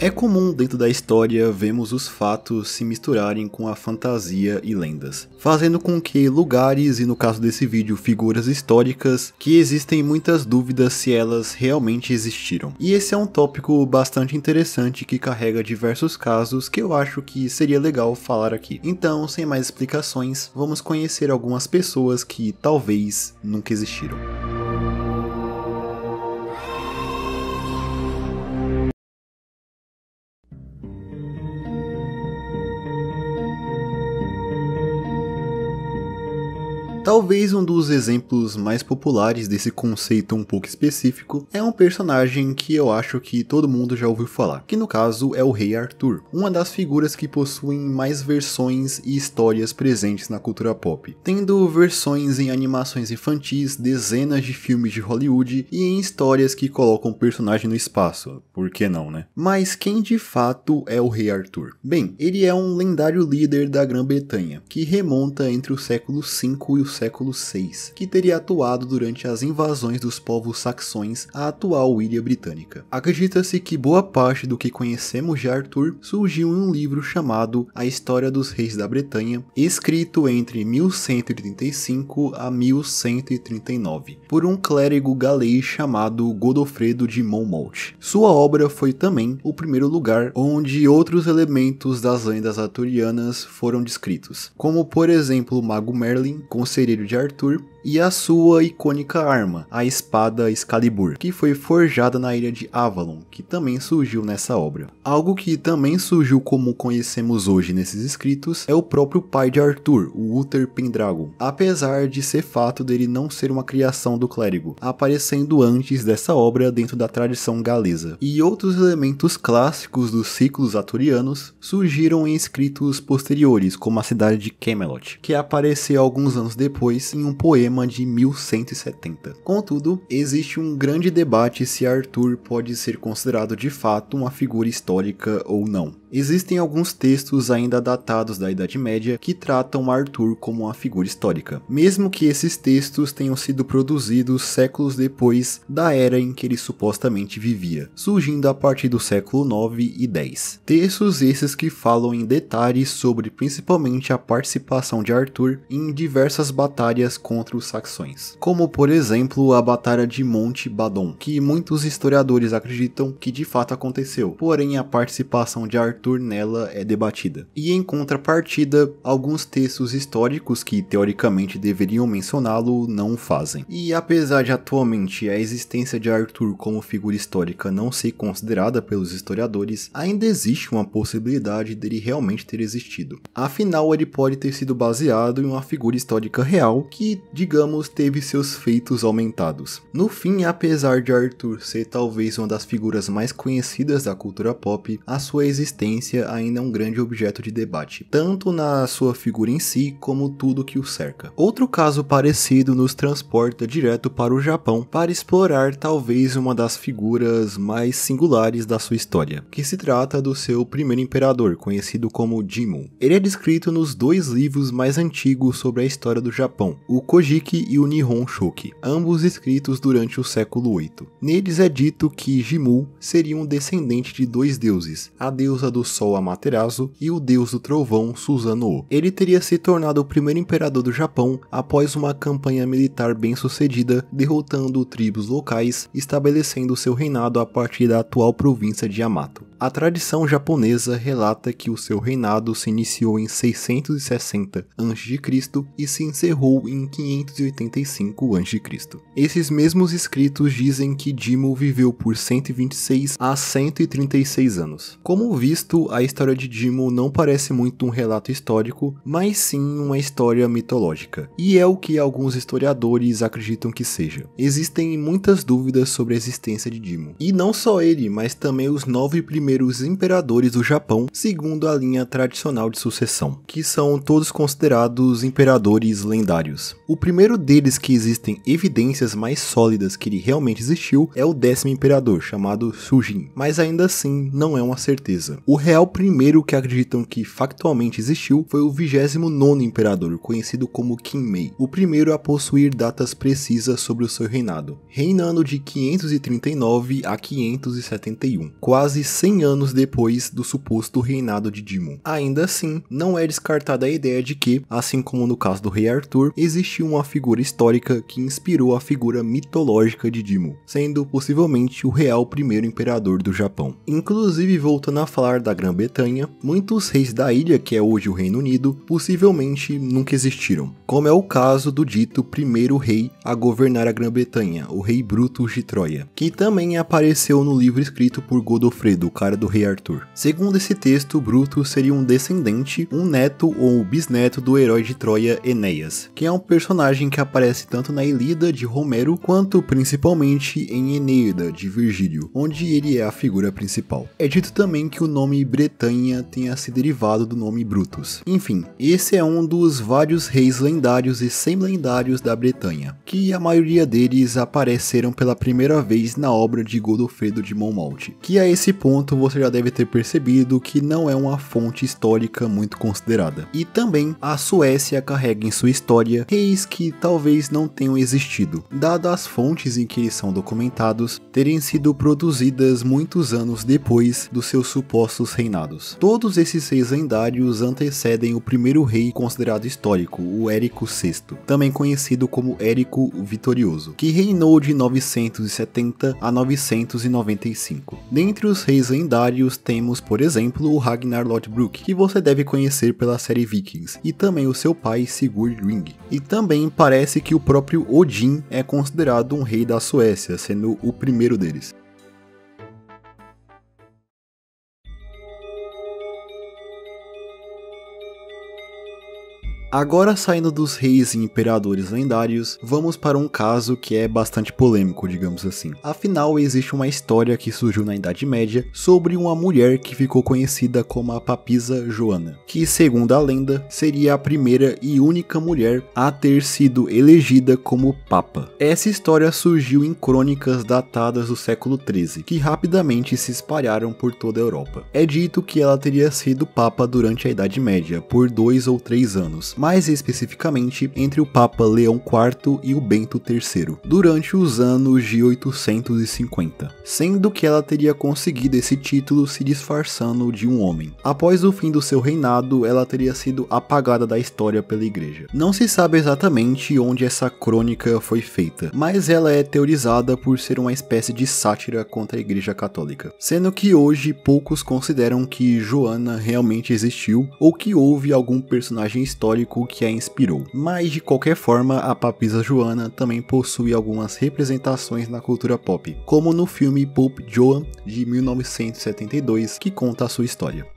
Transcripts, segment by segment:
É comum dentro da história vermos os fatos se misturarem com a fantasia e lendas, fazendo com que lugares, e no caso desse vídeo figuras históricas, que existem muitas dúvidas se elas realmente existiram. E esse é um tópico bastante interessante que carrega diversos casos que eu acho que seria legal falar aqui. Então, sem mais explicações, vamos conhecer algumas pessoas que talvez nunca existiram. Talvez um dos exemplos mais populares desse conceito um pouco específico é um personagem que eu acho que todo mundo já ouviu falar, que no caso é o Rei Arthur, uma das figuras que possuem mais versões e histórias presentes na cultura pop, tendo versões em animações infantis, dezenas de filmes de Hollywood e em histórias que colocam o personagem no espaço, por que não, né? Mas quem de fato é o Rei Arthur? Bem, ele é um lendário líder da Grã-Bretanha, que remonta entre o século V e o século VI, que teria atuado durante as invasões dos povos saxões à atual Ilha Britânica. Acredita-se que boa parte do que conhecemos de Arthur surgiu em um livro chamado A História dos Reis da Bretanha, escrito entre 1135 a 1139, por um clérigo galês chamado Godofredo de Monmouth. Sua obra foi também o primeiro lugar onde outros elementos das lendas arturianas foram descritos, como por exemplo o Mago Merlin, conselheiro de Arthur, e a sua icônica arma, a espada Excalibur, que foi forjada na ilha de Avalon, que também surgiu nessa obra. Algo que também surgiu como conhecemos hoje nesses escritos é o próprio pai de Arthur, o Uther Pendragon, apesar de ser fato dele não ser uma criação do clérigo, aparecendo antes dessa obra dentro da tradição galesa. E outros elementos clássicos dos ciclos arturianos surgiram em escritos posteriores, como a cidade de Camelot, que apareceu alguns anos depois em um poema de 1170. Contudo, existe um grande debate se Arthur pode ser considerado de fato uma figura histórica ou não. Existem alguns textos ainda datados da Idade Média que tratam Arthur como uma figura histórica, mesmo que esses textos tenham sido produzidos séculos depois da era em que ele supostamente vivia, surgindo a partir do século IX e X. Textos esses que falam em detalhes sobre principalmente a participação de Arthur em diversas batalhas contra os saxões, como por exemplo a Batalha de Monte Badon, que muitos historiadores acreditam que de fato aconteceu, porém a participação de Arthur nela é debatida. E em contrapartida, alguns textos históricos que teoricamente deveriam mencioná-lo não o fazem. E apesar de atualmente a existência de Arthur como figura histórica não ser considerada pelos historiadores, ainda existe uma possibilidade dele realmente ter existido. Afinal, ele pode ter sido baseado em uma figura histórica real que, digamos, teve seus feitos aumentados. No fim, apesar de Arthur ser talvez uma das figuras mais conhecidas da cultura pop, a sua existência ainda é um grande objeto de debate, tanto na sua figura em si, como tudo que o cerca. Outro caso parecido nos transporta direto para o Japão para explorar talvez uma das figuras mais singulares da sua história, que se trata do seu primeiro imperador, conhecido como Jimmu. Ele é descrito nos dois livros mais antigos sobre a história do Japão, o Kojiki e o Nihon Shoki, ambos escritos durante o século VIII. Neles é dito que Jimmu seria um descendente de dois deuses, a deusa do Sol Amaterasu e o deus do trovão Susanoo. Ele teria se tornado o primeiro imperador do Japão após uma campanha militar bem sucedida, derrotando tribos locais, estabelecendo seu reinado a partir da atual província de Yamato. A tradição japonesa relata que o seu reinado se iniciou em 660 a.C. e se encerrou em 585 a.C. Esses mesmos escritos dizem que Jimmu viveu por 126 a 136 anos. Como visto, a história de Jimmu não parece muito um relato histórico, mas sim uma história mitológica, e é o que alguns historiadores acreditam que seja. Existem muitas dúvidas sobre a existência de Jimmu, e não só ele, mas também os 9 primeiros imperadores do Japão, segundo a linha tradicional de sucessão, que são todos considerados imperadores lendários. O primeiro deles que existem evidências mais sólidas que ele realmente existiu é o 10º imperador, chamado Shujin, mas ainda assim não é uma certeza. O O real primeiro que acreditam que factualmente existiu foi o 29º imperador, conhecido como Qin Mei, o primeiro a possuir datas precisas sobre o seu reinado, reinando de 539 a 571, quase 100 anos depois do suposto reinado de Jimmu. Ainda assim, não é descartada a ideia de que, assim como no caso do rei Arthur, existiu uma figura histórica que inspirou a figura mitológica de Jimmu, sendo possivelmente o real primeiro imperador do Japão. Inclusive, voltando a falar da Grã-Bretanha, muitos reis da ilha, que é hoje o Reino Unido, possivelmente nunca existiram, como é o caso do dito primeiro rei a governar a Grã-Bretanha, o rei Brutus de Troia, que também apareceu no livro escrito por Godofredo, o cara do rei Arthur. Segundo esse texto, Brutus seria um descendente, um neto ou bisneto do herói de Troia Enéas, que é um personagem que aparece tanto na Ilíada de Homero, quanto principalmente em Eneida de Virgílio, onde ele é a figura principal. É dito também que o nome Bretanha tenha se derivado do nome Brutus. Enfim, esse é um dos vários reis lendários e semi-lendários da Bretanha, que a maioria deles apareceram pela primeira vez na obra de Godofredo de Monmouth, que a esse ponto você já deve ter percebido que não é uma fonte histórica muito considerada. E também a Suécia carrega em sua história reis que talvez não tenham existido, dadas as fontes em que eles são documentados terem sido produzidas muitos anos depois dos seus supostos reinados. Todos esses reis lendários antecedem o primeiro rei considerado histórico, o Érico VI, também conhecido como Érico o Vitorioso, que reinou de 970 a 995. Dentre os reis lendários temos, por exemplo, o Ragnar Lothbrok, que você deve conhecer pela série Vikings, e também o seu pai Sigurd Ring. E também parece que o próprio Odin é considerado um rei da Suécia, sendo o primeiro deles. Agora, saindo dos reis e imperadores lendários, vamos para um caso que é bastante polêmico, digamos assim. Afinal, existe uma história que surgiu na Idade Média sobre uma mulher que ficou conhecida como a Papisa Joana, que, segundo a lenda, seria a primeira e única mulher a ter sido elegida como papa. Essa história surgiu em crônicas datadas do século XIII, que rapidamente se espalharam por toda a Europa. É dito que ela teria sido papa durante a Idade Média, por 2 ou 3 anos, mais especificamente entre o Papa Leão IV e o Bento III, durante os anos de 850, sendo que ela teria conseguido esse título se disfarçando de um homem. Após o fim do seu reinado, ela teria sido apagada da história pela igreja. Não se sabe exatamente onde essa crônica foi feita, mas ela é teorizada por ser uma espécie de sátira contra a igreja católica, sendo que hoje poucos consideram que Joana realmente existiu ou que houve algum personagem histórico que a inspirou. Mas de qualquer forma, a Papisa Joana também possui algumas representações na cultura pop, como no filme Pope Joan de 1972, que conta a sua história.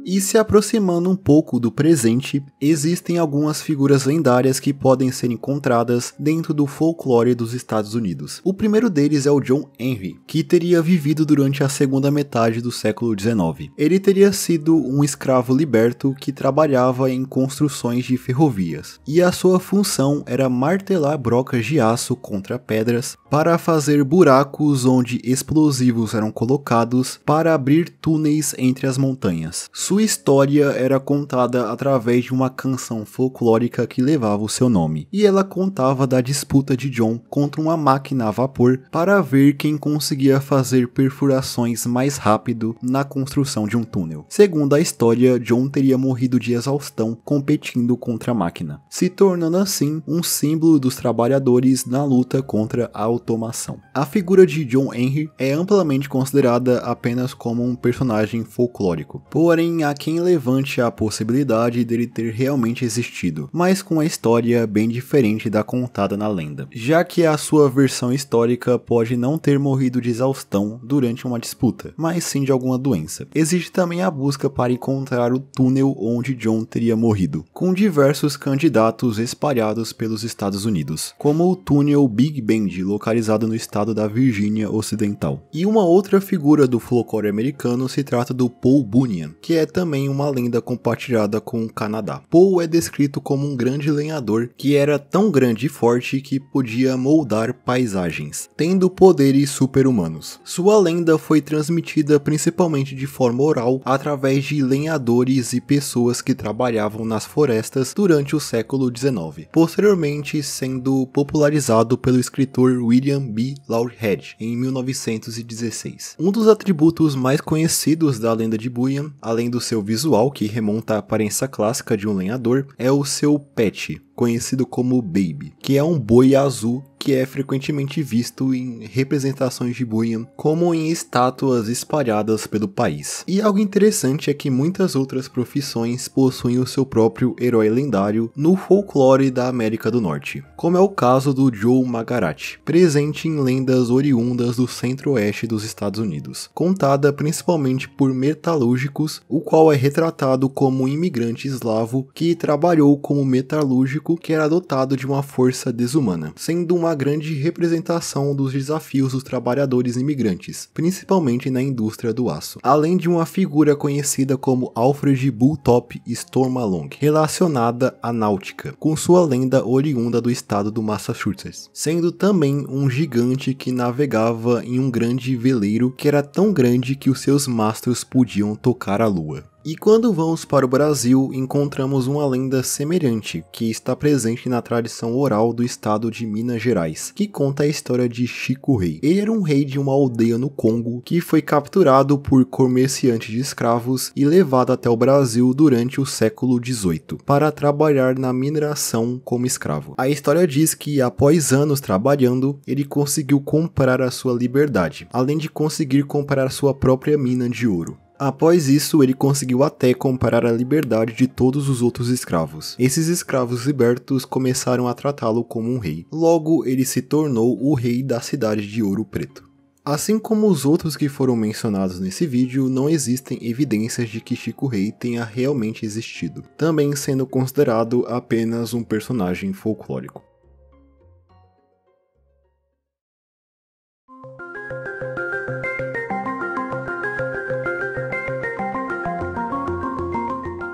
E se aproximando um pouco do presente, existem algumas figuras lendárias que podem ser encontradas dentro do folclore dos Estados Unidos. O primeiro deles é o John Henry, que teria vivido durante a segunda metade do século XIX. Ele teria sido um escravo liberto que trabalhava em construções de ferrovias, e a sua função era martelar brocas de aço contra pedras para fazer buracos onde explosivos eram colocados para abrir túneis entre as montanhas. Sua história era contada através de uma canção folclórica que levava o seu nome, e ela contava da disputa de John contra uma máquina a vapor para ver quem conseguia fazer perfurações mais rápido na construção de um túnel. Segundo a história, John teria morrido de exaustão competindo contra a máquina, se tornando assim um símbolo dos trabalhadores na luta contra a automação. A figura de John Henry é amplamente considerada apenas como um personagem folclórico, porém há quem levante a possibilidade dele ter realmente existido, mas com a história bem diferente da contada na lenda, já que a sua versão histórica pode não ter morrido de exaustão durante uma disputa, mas sim de alguma doença. Existe também a busca para encontrar o túnel onde John teria morrido, com diversos candidatos espalhados pelos Estados Unidos, como o túnel Big Bend, localizado no estado da Virgínia Ocidental. E uma outra figura do folclore americano se trata do Paul Bunyan, que é também uma lenda compartilhada com o Canadá. Paul é descrito como um grande lenhador que era tão grande e forte que podia moldar paisagens, tendo poderes super-humanos. Sua lenda foi transmitida principalmente de forma oral através de lenhadores e pessoas que trabalhavam nas florestas durante o século XIX, posteriormente sendo popularizado pelo escritor William B. Loughead em 1916. Um dos atributos mais conhecidos da lenda de Bunyan, além do seu visual, que remonta à aparência clássica de um lenhador, é o seu pet, conhecido como Baby, que é um boi azul que é frequentemente visto em representações de Bunyan, como em estátuas espalhadas pelo país. E algo interessante é que muitas outras profissões possuem o seu próprio herói lendário no folclore da América do Norte, como é o caso do Joe Magarat, presente em lendas oriundas do centro-oeste dos Estados Unidos, contada principalmente por metalúrgicos, o qual é retratado como um imigrante eslavo que trabalhou como metalúrgico que era dotado de uma força desumana, sendo uma grande representação dos desafios dos trabalhadores imigrantes, principalmente na indústria do aço, além de uma figura conhecida como Alfred Bulltop Stormalong, relacionada à náutica, com sua lenda oriunda do estado do Massachusetts, sendo também um gigante que navegava em um grande veleiro que era tão grande que os seus mastros podiam tocar a lua. E quando vamos para o Brasil, encontramos uma lenda semelhante, que está presente na tradição oral do estado de Minas Gerais, que conta a história de Chico Rei. Ele era um rei de uma aldeia no Congo, que foi capturado por comerciantes de escravos e levado até o Brasil durante o século XVIII, para trabalhar na mineração como escravo. A história diz que, após anos trabalhando, ele conseguiu comprar a sua liberdade, além de conseguir comprar sua própria mina de ouro. Após isso, ele conseguiu até comprar a liberdade de todos os outros escravos. Esses escravos libertos começaram a tratá-lo como um rei. Logo, ele se tornou o rei da cidade de Ouro Preto. Assim como os outros que foram mencionados nesse vídeo, não existem evidências de que Chico Rei tenha realmente existido, também sendo considerado apenas um personagem folclórico.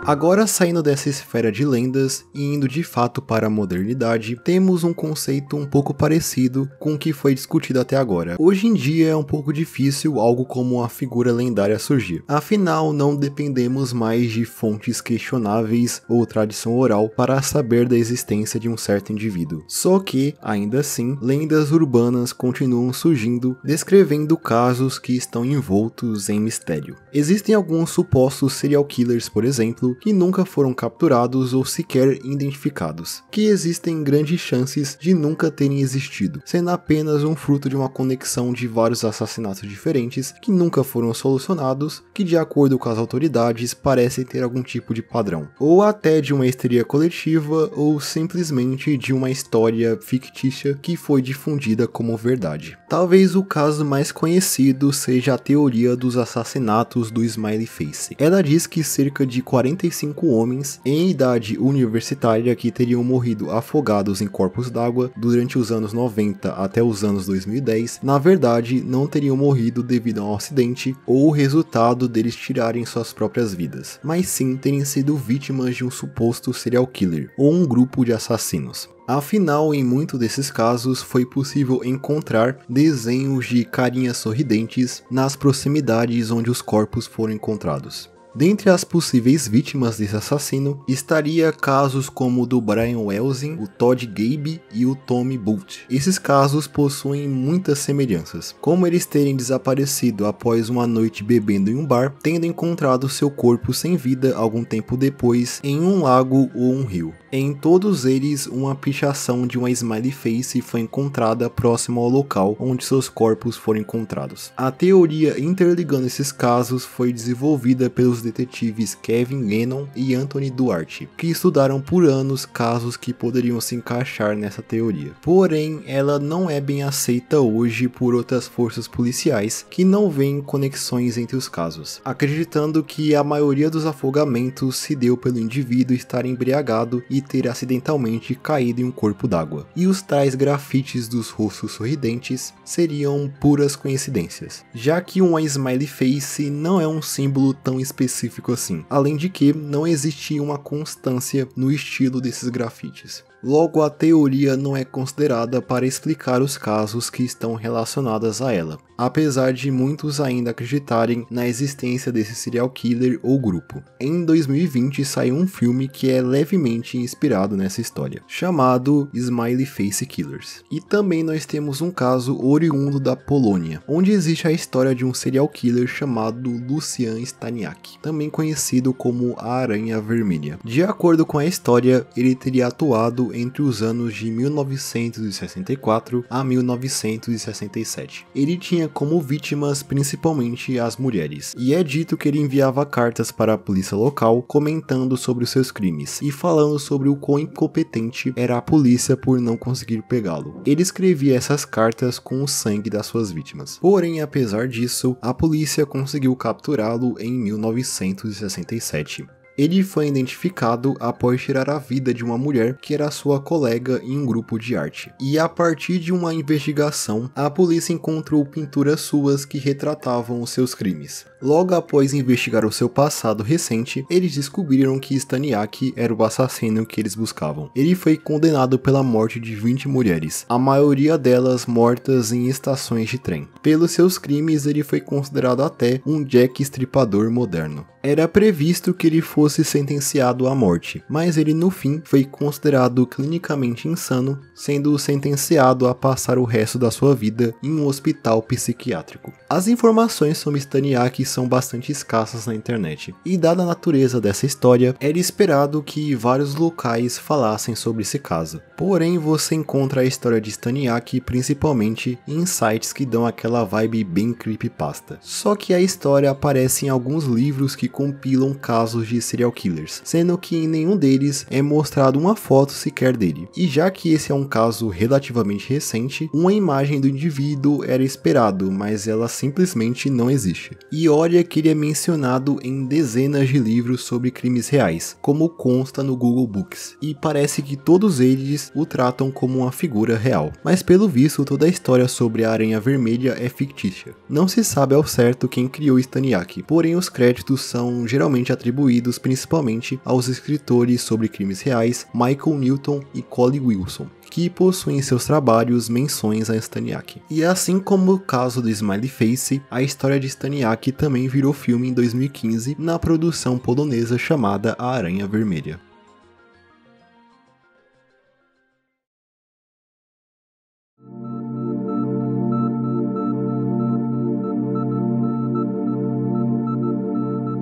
Agora, saindo dessa esfera de lendas e indo de fato para a modernidade, temos um conceito um pouco parecido com o que foi discutido até agora. Hoje em dia é um pouco difícil algo como uma figura lendária surgir, afinal não dependemos mais de fontes questionáveis ou tradição oral para saber da existência de um certo indivíduo. Só que, ainda assim, lendas urbanas continuam surgindo, descrevendo casos que estão envoltos em mistério. Existem alguns supostos serial killers, por exemplo, que nunca foram capturados ou sequer identificados, que existem grandes chances de nunca terem existido, sendo apenas um fruto de uma conexão de vários assassinatos diferentes que nunca foram solucionados, que de acordo com as autoridades parecem ter algum tipo de padrão, ou até de uma histeria coletiva ou simplesmente de uma história fictícia que foi difundida como verdade. Talvez o caso mais conhecido seja a teoria dos assassinatos do Smiley Face. Ela diz que cerca de 45 homens em idade universitária que teriam morrido afogados em corpos d'água durante os anos 90 até os anos 2010, na verdade não teriam morrido devido a um acidente ou o resultado deles tirarem suas próprias vidas, mas sim terem sido vítimas de um suposto serial killer ou um grupo de assassinos. Afinal, em muitos desses casos, foi possível encontrar desenhos de carinhas sorridentes nas proximidades onde os corpos foram encontrados. Dentre as possíveis vítimas desse assassino, estaria casos como o do Brian Welsing, o Todd Gabe e o Tommy Bolt. Esses casos possuem muitas semelhanças, como eles terem desaparecido após uma noite bebendo em um bar, tendo encontrado seu corpo sem vida algum tempo depois em um lago ou um rio. Em todos eles, uma pichação de uma smiley face foi encontrada próximo ao local onde seus corpos foram encontrados. A teoria interligando esses casos foi desenvolvida pelos detetives Kevin Lennon e Anthony Duarte, que estudaram por anos casos que poderiam se encaixar nessa teoria. Porém, ela não é bem aceita hoje por outras forças policiais que não veem conexões entre os casos, acreditando que a maioria dos afogamentos se deu pelo indivíduo estar embriagado e ter acidentalmente caído em um corpo d'água, e os tais grafites dos rostos sorridentes seriam puras coincidências, já que uma smiley face não é um símbolo tão específico assim, além de que não existe uma constância no estilo desses grafites. Logo, a teoria não é considerada para explicar os casos que estão relacionados a ela, apesar de muitos ainda acreditarem na existência desse serial killer ou grupo. Em 2020 saiu um filme que é levemente inspirado nessa história, chamado Smiley Face Killers. E também nós temos um caso oriundo da Polônia, onde existe a história de um serial killer chamado Lucian Staniak, também conhecido como a Aranha Vermelha. De acordo com a história, ele teria atuado entre os anos de 1964 a 1967. Ele tinha como vítimas principalmente as mulheres, e é dito que ele enviava cartas para a polícia local comentando sobre os seus crimes e falando sobre o quão incompetente era a polícia por não conseguir pegá-lo. Ele escrevia essas cartas com o sangue das suas vítimas. Porém, apesar disso, a polícia conseguiu capturá-lo em 1967. Ele foi identificado após tirar a vida de uma mulher que era sua colega em um grupo de arte. E a partir de uma investigação, a polícia encontrou pinturas suas que retratavam os seus crimes. Logo após investigar o seu passado recente, eles descobriram que Staniak era o assassino que eles buscavam. Ele foi condenado pela morte de 20 mulheres, a maioria delas mortas em estações de trem. Pelos seus crimes, ele foi considerado até um Jack Estripador moderno. Era previsto que ele fosse sentenciado à morte, mas ele no fim foi considerado clinicamente insano, sendo sentenciado a passar o resto da sua vida em um hospital psiquiátrico. As informações sobre Staniak são bastante escassas na internet, e dada a natureza dessa história, era esperado que vários locais falassem sobre esse caso. Porém, você encontra a história de Staniak principalmente em sites que dão aquela vibe bem creepypasta. Só que a história aparece em alguns livros que compilam casos de serial killers, sendo que em nenhum deles é mostrado uma foto sequer dele. E já que esse é um caso relativamente recente, uma imagem do indivíduo era esperado, mas ela simplesmente não existe. E olha que ele é mencionado em dezenas de livros sobre crimes reais, como consta no Google Books, e parece que todos eles o tratam como uma figura real. Mas pelo visto, toda a história sobre a Aranha Vermelha é fictícia. Não se sabe ao certo quem criou Staniak, porém os créditos são geralmente atribuídos principalmente aos escritores sobre crimes reais Michael Newton e Collie Wilson, que possuem em seus trabalhos menções a Staniak. E assim como o caso do Smiley Face, a história de Staniak também virou filme em 2015 na produção polonesa chamada A Aranha Vermelha.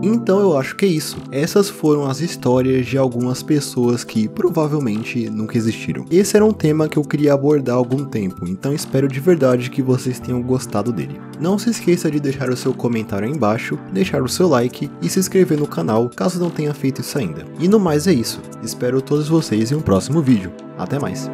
Então eu acho que é isso. Essas foram as histórias de algumas pessoas que provavelmente nunca existiram. Esse era um tema que eu queria abordar há algum tempo, então espero de verdade que vocês tenham gostado dele. Não se esqueça de deixar o seu comentário aí embaixo, deixar o seu like e se inscrever no canal caso não tenha feito isso ainda. E no mais é isso. Espero todos vocês em um próximo vídeo. Até mais.